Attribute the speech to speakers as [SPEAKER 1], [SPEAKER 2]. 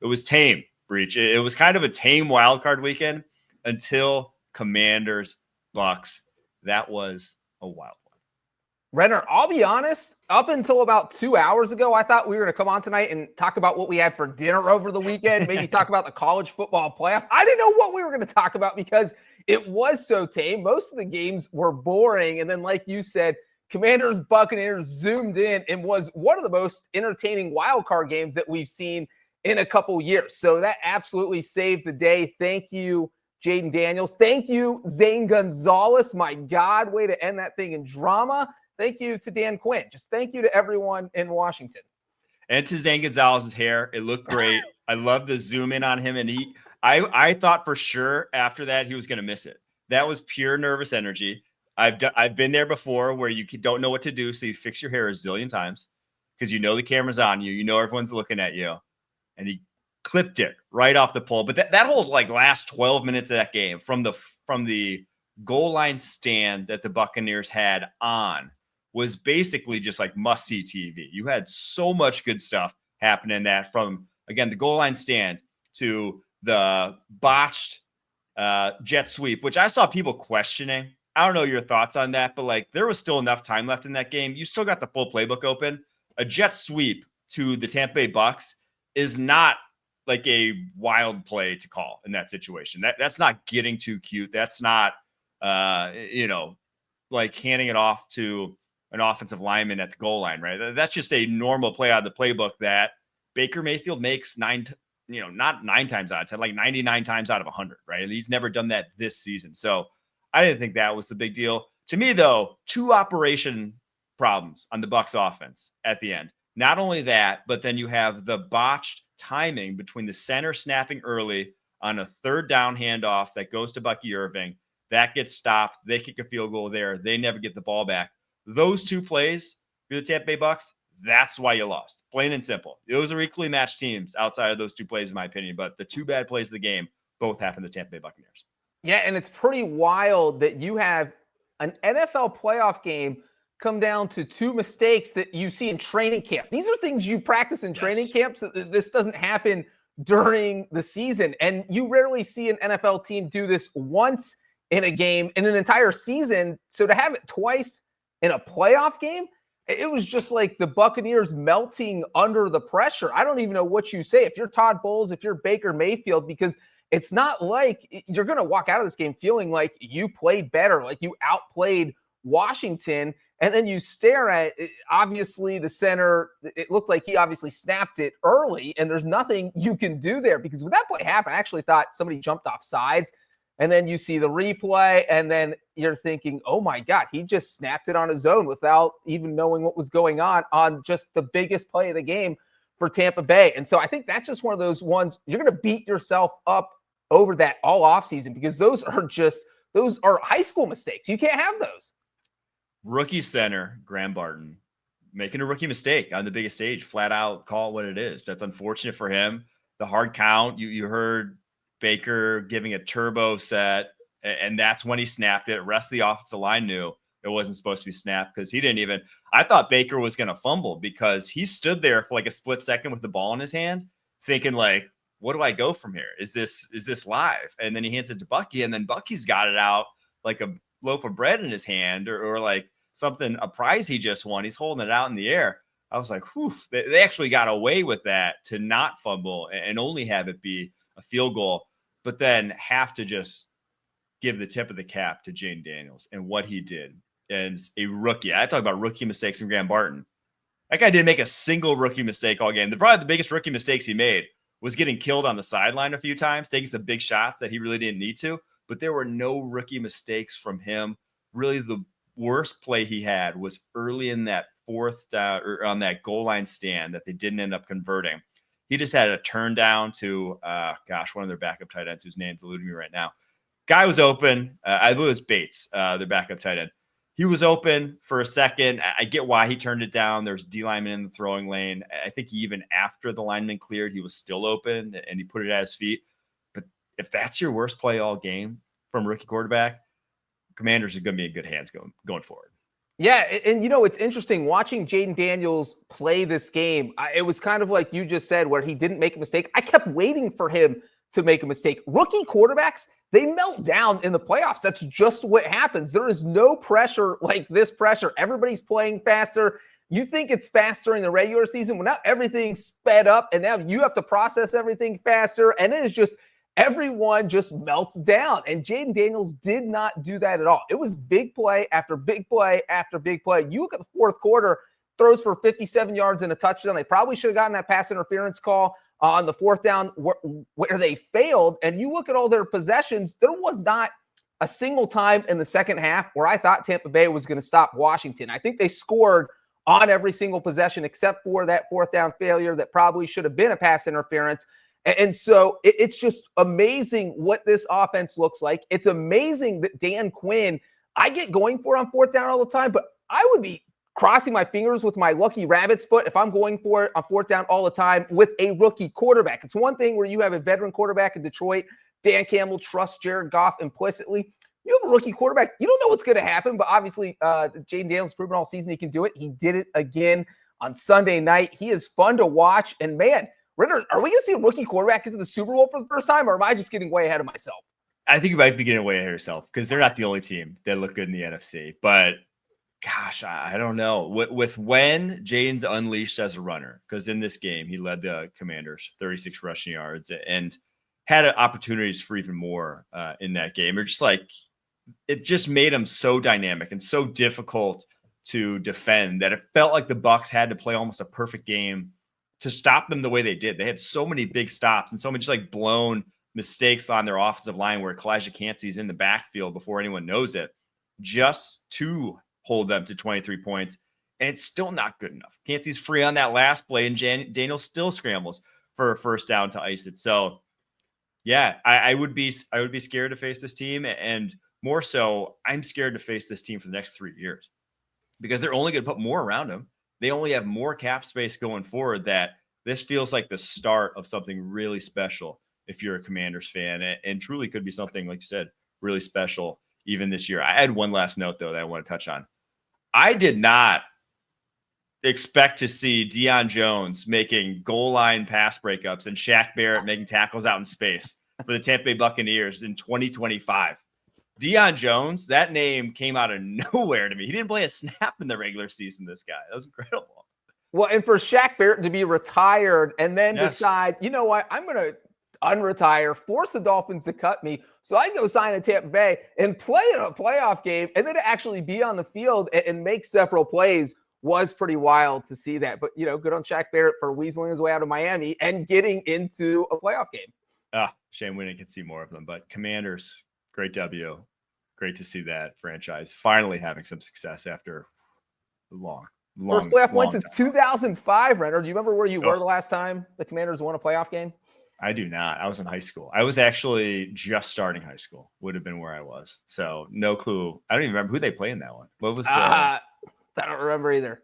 [SPEAKER 1] It was tame, Breach. It was kind of a tame wild card weekend until Commanders Bucks. That was a wild one.
[SPEAKER 2] Renner, I'll be honest, up until about 2 hours ago, I thought we were going to come on tonight and talk about what we had for dinner over the weekend, maybe talk about the college football playoff. I didn't know what we were going to talk about because it was so tame. Most of the games were boring. And then, like you said, Commanders Buccaneers zoomed in and was one of the most entertaining wild card games that we've seen in a couple years. So that absolutely saved the day. Thank you, Jayden Daniels. Thank you, Zane Gonzalez. My God, way to end that thing in drama. Thank you to Dan Quinn. Just thank you to everyone in Washington.
[SPEAKER 1] And to Zane Gonzalez's hair. It looked great. I love the zoom in on him. And I thought for sure after that he was going to miss it. That was pure nervous energy. I've been there before where you don't know what to do. So you fix your hair a zillion times because you know the camera's on you. You know everyone's looking at you. And he clipped it right off the pole. But that whole last 12 minutes of that game from the goal line stand that the Buccaneers had on was basically just must-see TV. You had so much good stuff happening in that, from, again, the goal line stand to the botched jet sweep, which I saw people questioning. I don't know your thoughts on that, but there was still enough time left in that game. You still got the full playbook open. A jet sweep to the Tampa Bay Bucks is not a wild play to call in that situation. That's not getting too cute. That's not, handing it off to an offensive lineman at the goal line, right? That's just a normal play out of the playbook that Baker Mayfield makes not 9 times out of 10, 99 times out of 100, right? And he's never done that this season. So I didn't think that was the big deal. To me, though, 2 operation problems on the Bucs offense at the end. Not only that, but then you have the botched timing between the center snapping early on a 3rd down handoff that goes to Bucky Irving. That gets stopped. They kick a field goal there. They never get the ball back. Those 2 plays for the Tampa Bay Bucks, that's why you lost. Plain and simple. Those are equally matched teams outside of those 2 plays, in my opinion. But the 2 bad plays of the game both happened to Tampa Bay Buccaneers.
[SPEAKER 2] Yeah, and it's pretty wild that you have an NFL playoff game come down to 2 mistakes that you see in training camp. These are things you practice in training camp, so this doesn't happen during the season. And you rarely see an NFL team do this once in a game in an entire season. So to have it twice in a playoff game, it was just like the Buccaneers melting under the pressure. I don't even know what you say if you're Todd Bowles, if you're Baker Mayfield, because it's not like you're going to walk out of this game feeling like you played better, like you outplayed Washington. And then you stare at, obviously, the center. It looked like he obviously snapped it early, and there's nothing you can do there because when that play happened, I actually thought somebody jumped off sides. And then you see the replay, and then you're thinking, oh, my God, he just snapped it on his own without even knowing what was going on just the biggest play of the game for Tampa Bay. And so I think that's just one of those ones you're going to beat yourself up over that all offseason because those are high school mistakes. You can't have those.
[SPEAKER 1] Rookie center, Graham Barton, making a rookie mistake on the biggest stage, flat out call it what it is. That's unfortunate for him. The hard count, you heard Baker giving a turbo set, and that's when he snapped it. The rest of the offensive line knew it wasn't supposed to be snapped because he didn't even – I thought Baker was going to fumble because he stood there for a split second with the ball in his hand thinking what do I go from here? Is this live? And then he hands it to Bucky, and then Bucky's got it out like a loaf of bread in his hand or something, a prize he just won. He's holding it out in the air. I was like, whew, they actually got away with that to not fumble and only have it be a field goal, but then have to just give the tip of the cap to Jayden Daniels and what he did. And a rookie. I talk about rookie mistakes from Graham Barton. That guy didn't make a single rookie mistake all game. Probably the biggest rookie mistakes he made was getting killed on the sideline a few times, taking some big shots that he really didn't need to. But there were no rookie mistakes from him. Really, the worst play he had was early in that 4th down or on that goal line stand that they didn't end up converting. He just had a turn down to, one of their backup tight ends whose name's eluding me right now. Guy was open. I believe it was Bates, their backup tight end. He was open for a second. I get why he turned it down. There's D lineman in the throwing lane. I think even after the lineman cleared, he was still open and he put it at his feet. But if that's your worst play all game from rookie quarterback, Commanders are going to be in good hands going forward.
[SPEAKER 2] Yeah, and it's interesting watching Jayden Daniels play this game. It was kind of like you just said, where he didn't make a mistake. I kept waiting for him to make a mistake. Rookie quarterbacks, they melt down in the playoffs. That's just what happens. There is no pressure like this pressure. Everybody's playing faster. You think it's fast during the regular season. Well, now everything's sped up, and now you have to process everything faster. And it is just everyone just melts down. And Jayden Daniels did not do that at all. It was big play after big play after big play. You look at the fourth quarter, throws for 57 yards and a touchdown. They probably should have gotten that pass interference call on the fourth down where they failed. And you look at all their possessions, there was not a single time in the second half where I thought Tampa Bay was going to stop Washington. I think they scored on every single possession except for that fourth down failure that probably should have been a pass interference. And so it's just amazing what this offense looks like. It's amazing that Dan Quinn, I get going for it on fourth down all the time, but I would be crossing my fingers with my lucky rabbit's foot if I'm going for it on fourth down all the time with a rookie quarterback. It's one thing where you have a veteran quarterback in Detroit. Dan Campbell trusts Jared Goff implicitly. You have a rookie quarterback. You don't know what's going to happen, but obviously Jayden Daniels has proven all season he can do it. He did it again on Sunday night. He is fun to watch. And man, Ritter, are we going to see a rookie quarterback into the Super Bowl for the first time, or am I just getting way ahead of myself?
[SPEAKER 1] I think you might be getting way ahead of yourself because they're not the only team that look good in the NFC. But gosh, I don't know. With when Jayden's unleashed as a runner, because in this game he led the Commanders 36 rushing yards and had opportunities for even more in that game. Or just like it just made him so dynamic and so difficult to defend that it felt like the Bucs had to play almost a perfect game to stop them the way they did. They had so many big stops and so many just like blown mistakes on their offensive line where Kalijah Kancey's in the backfield before anyone knows it, just to hold them to 23 points. And it's still not good enough. Kancey's free on that last play, and Daniel still scrambles for a first down to ice it. So yeah, I would be scared to face this team. And more so, I'm scared to face this team for the next 3 years because they're only going to put more around them. They only have more cap space going forward. That this feels like the start of something really special if you're a Commanders fan, and truly could be something, like you said, really special even this year. I had one last note, though, that I want to touch on. I did not expect to see Deion Jones making goal line pass breakups and Shaq Barrett making tackles out in space for the Tampa Bay Buccaneers in 2025. Deion Jones, that name came out of nowhere to me. He didn't play a snap in the regular season, this guy. That was incredible.
[SPEAKER 2] Well, and for Shaq Barrett to be retired and then decide, you know what, I'm going to unretire, force the Dolphins to cut me so I can go sign in Tampa Bay and play in a playoff game, and then to actually be on the field and make several plays was pretty wild to see that. But, good on Shaq Barrett for weaseling his way out of Miami and getting into a playoff game.
[SPEAKER 1] Shame we didn't see more of them. But Commanders, great W. Great to see that franchise finally having some success after long
[SPEAKER 2] first playoff win since
[SPEAKER 1] time.
[SPEAKER 2] 2005, Renner. Do you remember where you were the last time the Commanders won a playoff game?
[SPEAKER 1] I do not. I was in high school. I was actually just starting high school, would have been where I was. So no clue. I don't even remember who they played in that one. What was
[SPEAKER 2] I don't remember either.